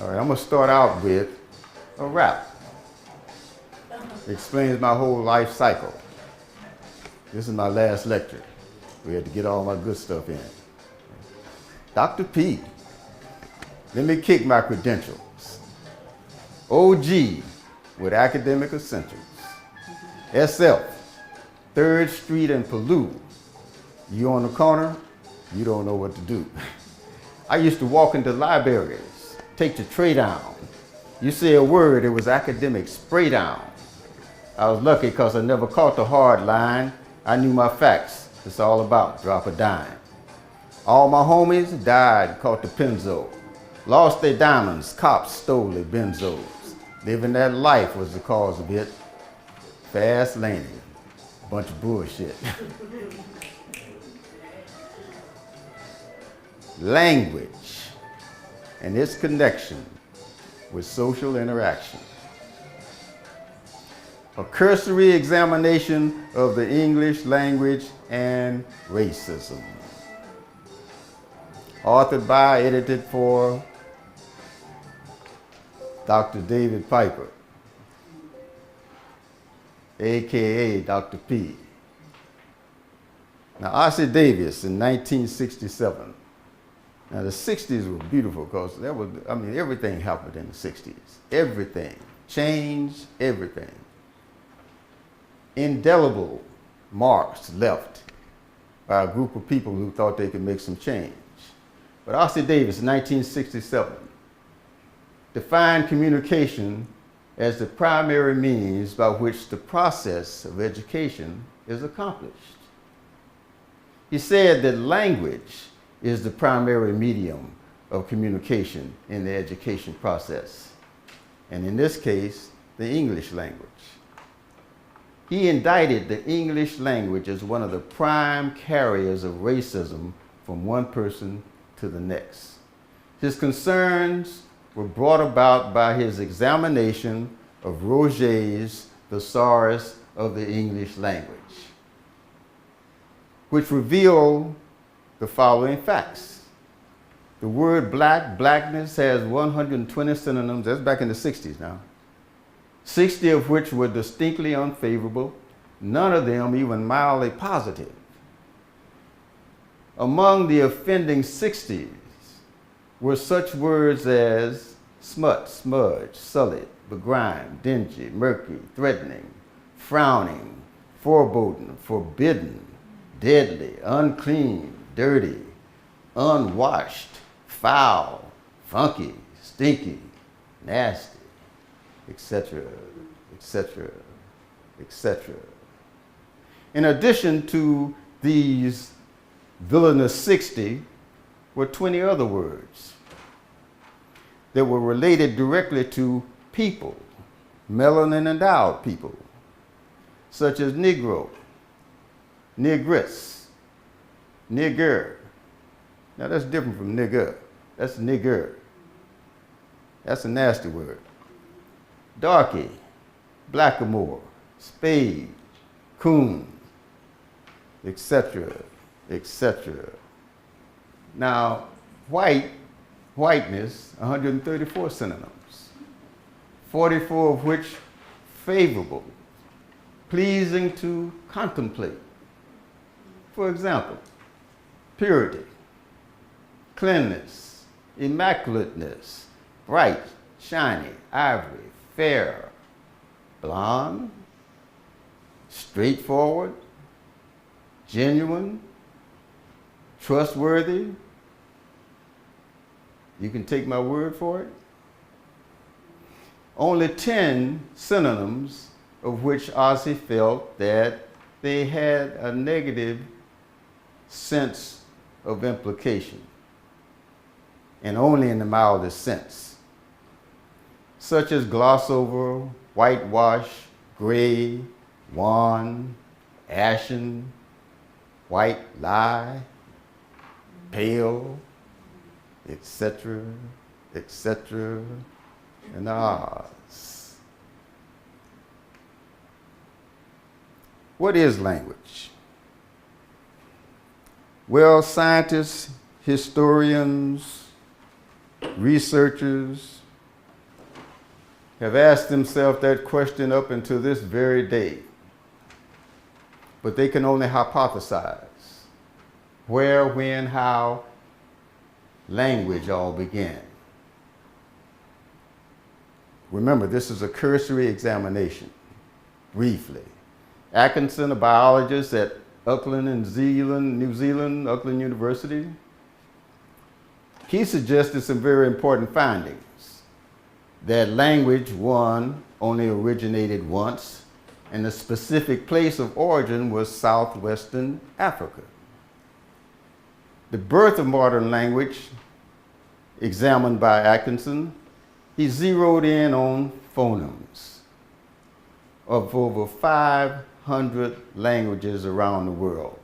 All right, I'm going to start out with a rap. It explains my whole life cycle. This is my last lecture. We had to get all my good stuff in. Dr. P. Let me kick my credentials. OG with academic essentials. SF, 3rd Street and Paloux. You on the corner, you don't know what to do. I used to walk into libraries, take the tray down. You say a word, it was academic spray down. I was lucky because I never caught the hard line. I knew my facts. It's all about drop a dime. All my homies died, caught the penzo. Lost their diamonds, cops stole their benzos. Living that life was the cause of it. Fast laning, bunch of bullshit. Language and its connection with social interaction. A cursory examination of the English language and racism. Authored by, edited for Dr. David Piper, AKA Dr. P. Now, Ossie Davis in 1967. Now, the 60s were beautiful because everything happened in the 60s. Everything. Change, everything. Indelible marks left by a group of people who thought they could make some change. But Ossie Davis, in 1967, defined communication as the primary means by which the process of education is accomplished. He said that language is the primary medium of communication in the education process, and in this case, the English language. He indicted the English language as one of the prime carriers of racism from one person to the next. His concerns were brought about by his examination of Roget's Thesaurus of the English Language, which revealed the following facts. The word black, blackness has 120 synonyms. That's back in the 60s now. 60 of which were distinctly unfavorable, none of them even mildly positive. Among the offending 60s were such words as smut, smudge, sullied, begrimed, dingy, murky, threatening, frowning, foreboding, forbidden, deadly, unclean, dirty, unwashed, foul, funky, stinky, nasty, etc., etc., etc. In addition to these villainous 60 were 20 other words that were related directly to people, melanin endowed people, such as Negro, Negress, Nigger. Now that's different from nigger. That's nigger. That's a nasty word. Darky, blackamoor, spade, coon, etc., etc. Now, whiteness, 134 synonyms, 44 of which favorable, pleasing to contemplate. For example, purity, cleanliness, immaculateness, bright, shiny, ivory, fair, blonde, straightforward, genuine, trustworthy. You can take my word for it. Only 10 synonyms of which Ossie felt that they had a negative sense of implication, and only in the mildest sense, such as gloss over, whitewash, gray, wan, ashen, white lie, pale, etc., etc., and ours. What is language? Well, scientists, historians, researchers, have asked themselves that question up until this very day. But they can only hypothesize where, when, how language all began. Remember, this is a cursory examination, briefly. Atkinson, a biologist at Auckland in New Zealand, Auckland University, he suggested some very important findings. That language, one, only originated once, and the specific place of origin was southwestern Africa. The birth of modern language, examined by Atkinson, he zeroed in on phonemes of over 500 languages around the world.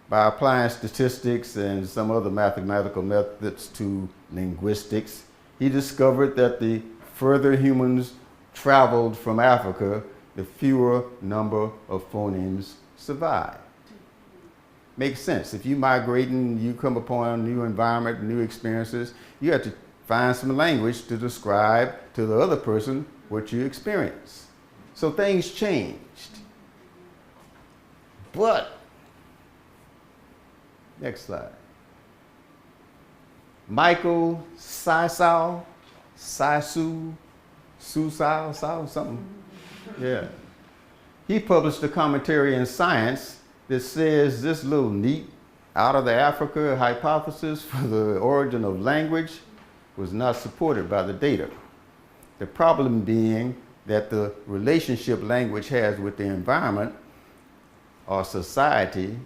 By applying statistics and some other mathematical methods to linguistics, he discovered that the further humans traveled from Africa, the fewer number of phonemes survived. Makes sense. If you migrate and you come upon a new environment, new experiences, you have to find some language to describe to the other person what you experience. So things changed. But, next slide. Michael Sisau, something. Yeah. He published a commentary in Science that says this little neat out of the Africa hypothesis for the origin of language was not supported by the data. The problem being that the relationship language has with the environment or society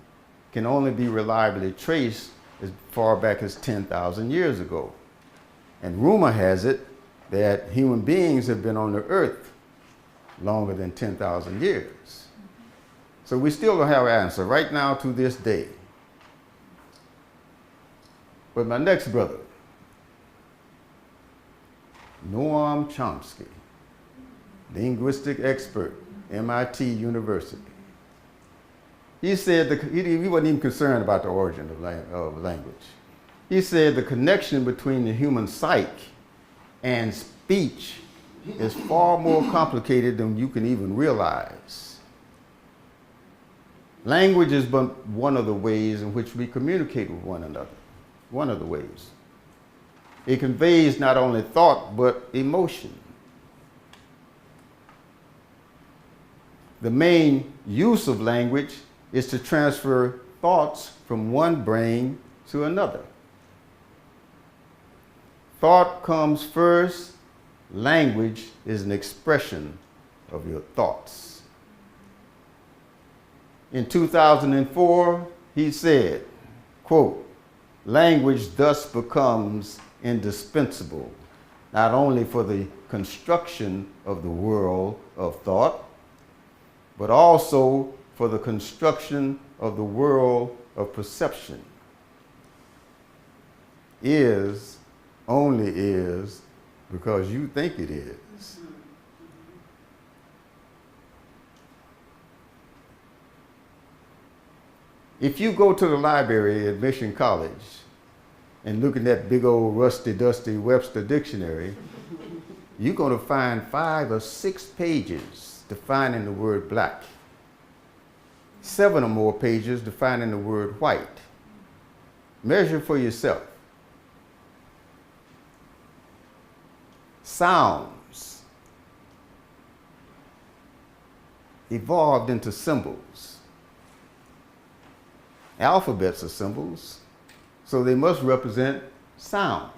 can only be reliably traced as far back as 10,000 years ago. And rumor has it that human beings have been on the earth longer than 10,000 years. So we still don't have an answer right now to this day. But my next brother, Noam Chomsky, linguistic expert, MIT University. He said he wasn't even concerned about the origin of language. He said the connection between the human psyche and speech is far more complicated than you can even realize. Language is but one of the ways in which we communicate with one another. One of the ways. It conveys not only thought, but emotion. The main use of language is to transfer thoughts from one brain to another. Thought comes first. Language is an expression of your thoughts. In 2004, he said, quote, "Language thus becomes indispensable, not only for the construction of the world of thought, but also for the construction of the world of perception. Is only is because you think it is." If you go to the library at Mission College and look in that big old rusty, dusty Webster dictionary, you're going to find 5 or 6 pages defining the word black, 7 or more pages defining the word white. Measure for yourself. Sounds evolved into symbols. Alphabets are symbols, so they must represent sound.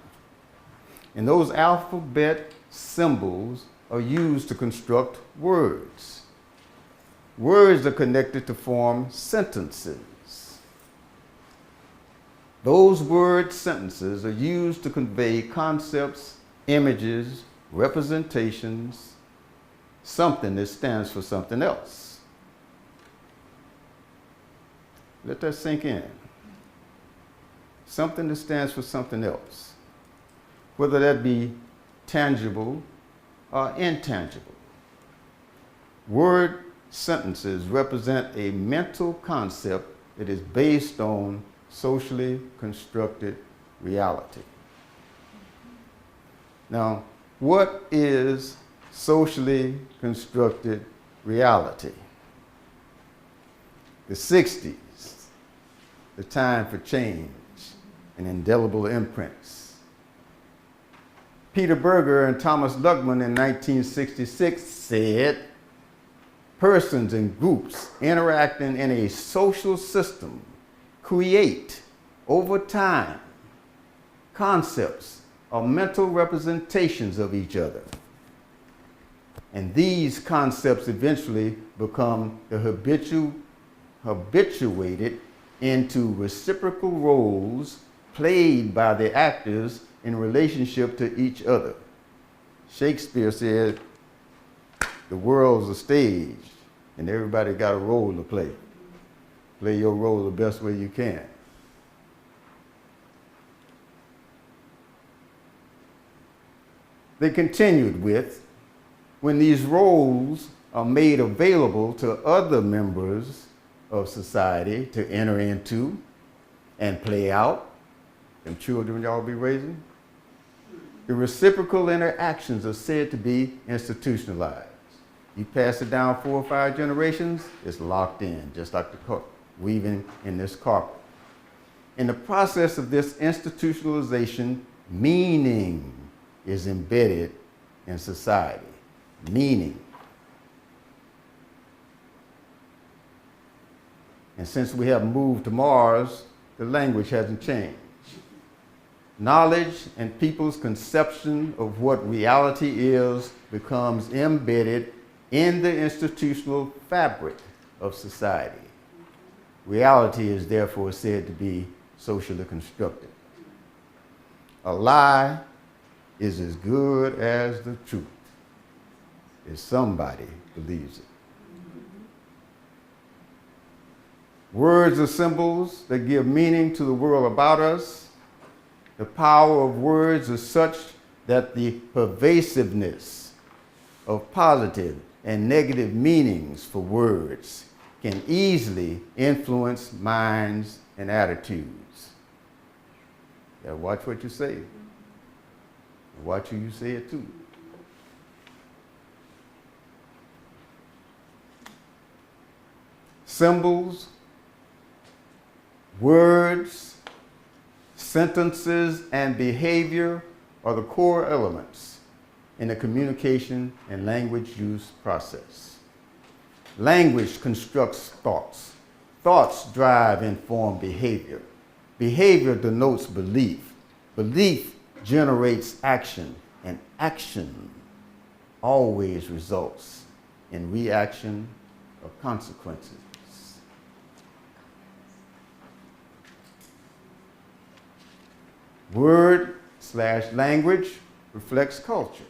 And those alphabet symbols are used to construct words. Words are connected to form sentences. Those word sentences are used to convey concepts, images, representations, something that stands for something else. Let that sink in. Something that stands for something else, whether that be tangible or intangible. Word sentences represent a mental concept that is based on socially constructed reality. Now, what is socially constructed reality. The 60s, the time for change and indelible imprints. Peter Berger and Thomas Luckman in 1966 said, persons and groups interacting in a social system create, over time, concepts or mental representations of each other. And these concepts eventually become habituated into reciprocal roles played by the actors in relationship to each other. Shakespeare said, the world's a stage and everybody got a role to play. Play your role the best way you can. They continued with, when these roles are made available to other members of society to enter into and play out, them children y'all be raising, the reciprocal interactions are said to be institutionalized. You pass it down 4 or 5 generations, it's locked in, just like the weaving in this carpet. In the process of this institutionalization, meaning is embedded in society. Meaning. And since we have moved to Mars, the language hasn't changed. Knowledge and people's conception of what reality is becomes embedded in the institutional fabric of society. Reality is therefore said to be socially constructed. A lie is as good as the truth if somebody believes it. Words are symbols that give meaning to the world about us. The power of words is such that the pervasiveness of positive and negative meanings for words can easily influence minds and attitudes. You gotta watch what you say. Watch who you say it to. Symbols, words, sentences, and behavior are the core elements in the communication and language use process. Language constructs thoughts. Thoughts drive and form behavior. Behavior denotes belief. Belief generates action, and action always results in reaction or consequences. Word/language reflects culture.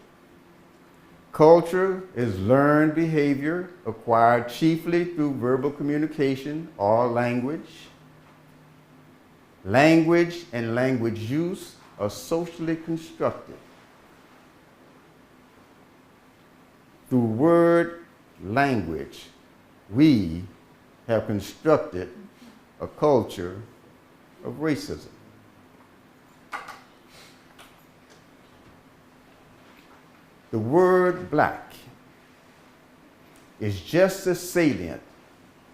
Culture is learned behavior acquired chiefly through verbal communication or language. Language and language use are socially constructed. Through word language, we have constructed a culture of racism. The word black is just as salient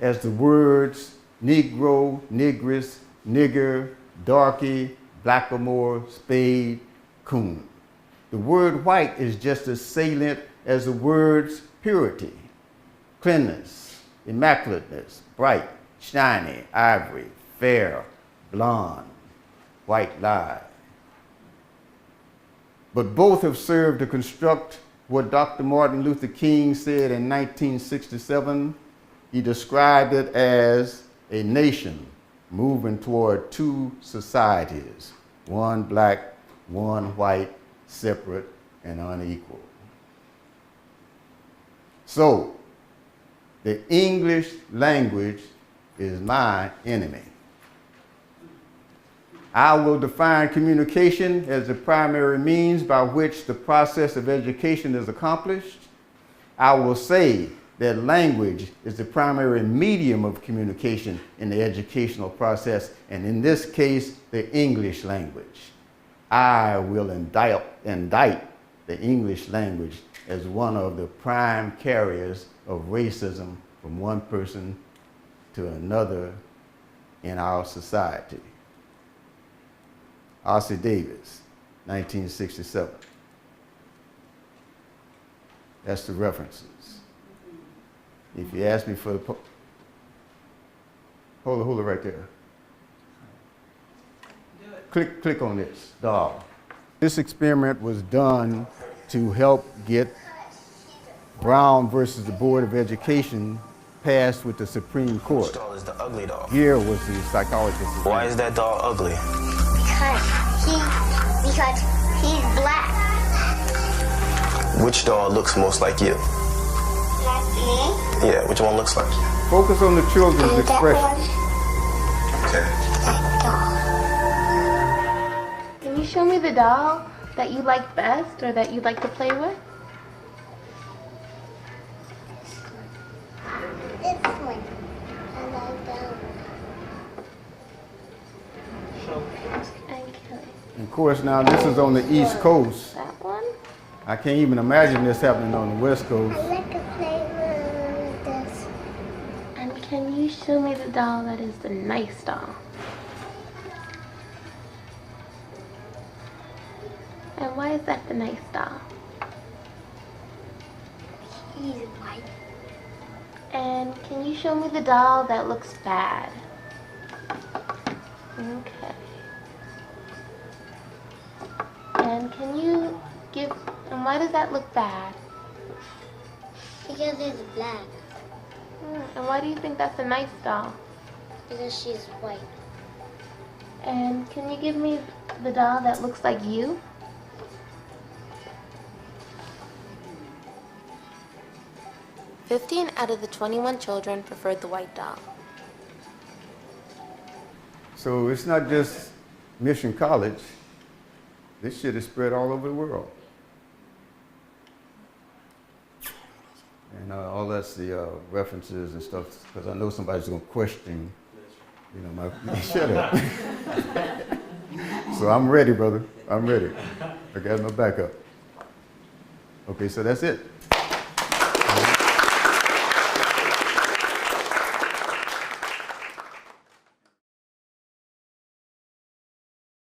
as the words Negro, Negress, nigger, darky, blackamoor, spade, coon. The word white is just as salient as the words purity, cleanness, immaculateness, bright, shiny, ivory, fair, blonde, white lie. But both have served to construct what Dr. Martin Luther King said in 1967. He described it as a nation moving toward 2 societies, one black, one white, separate and unequal. So, the English language is my enemy. I will define communication as the primary means by which the process of education is accomplished. I will say that language is the primary medium of communication in the educational process, and in this case, the English language. I will indict the English language as one of the prime carriers of racism from one person to another in our society. Ossie Davis, 1967. That's the references. If you ask me for the, hold it right there. Click on this doll. This experiment was done to help get Brown versus the Board of Education passed with the Supreme Court. Which doll is the ugly doll? Here was the psychologist. Why is that doll ugly? Because he's black. Which doll looks most like you? Like me? Yeah, which one looks like you? Focus on the children's And expression. Okay. Can you show me the doll that you like best or that you like to play with? This one. I like that one. Okay. And of course, now this is on the East Coast. That one? I can't even imagine this happening on the West Coast. I like to play with this. And can you show me the doll that is the nice doll? And why is that the nice doll? He's white. And can you show me the doll that looks bad? Okay. And can you give, and why does that look bad? Because he's black. And why do you think that's a nice doll? Because she's white. And can you give me the doll that looks like you? 15 out of the 21 children preferred the white doll. So it's not just Mission College. This shit is spread all over the world. And all that's the references and stuff, because I know somebody's going to question, you know, my, shut up. So I'm ready, brother. I'm ready. I got my backup. Okay, so that's it.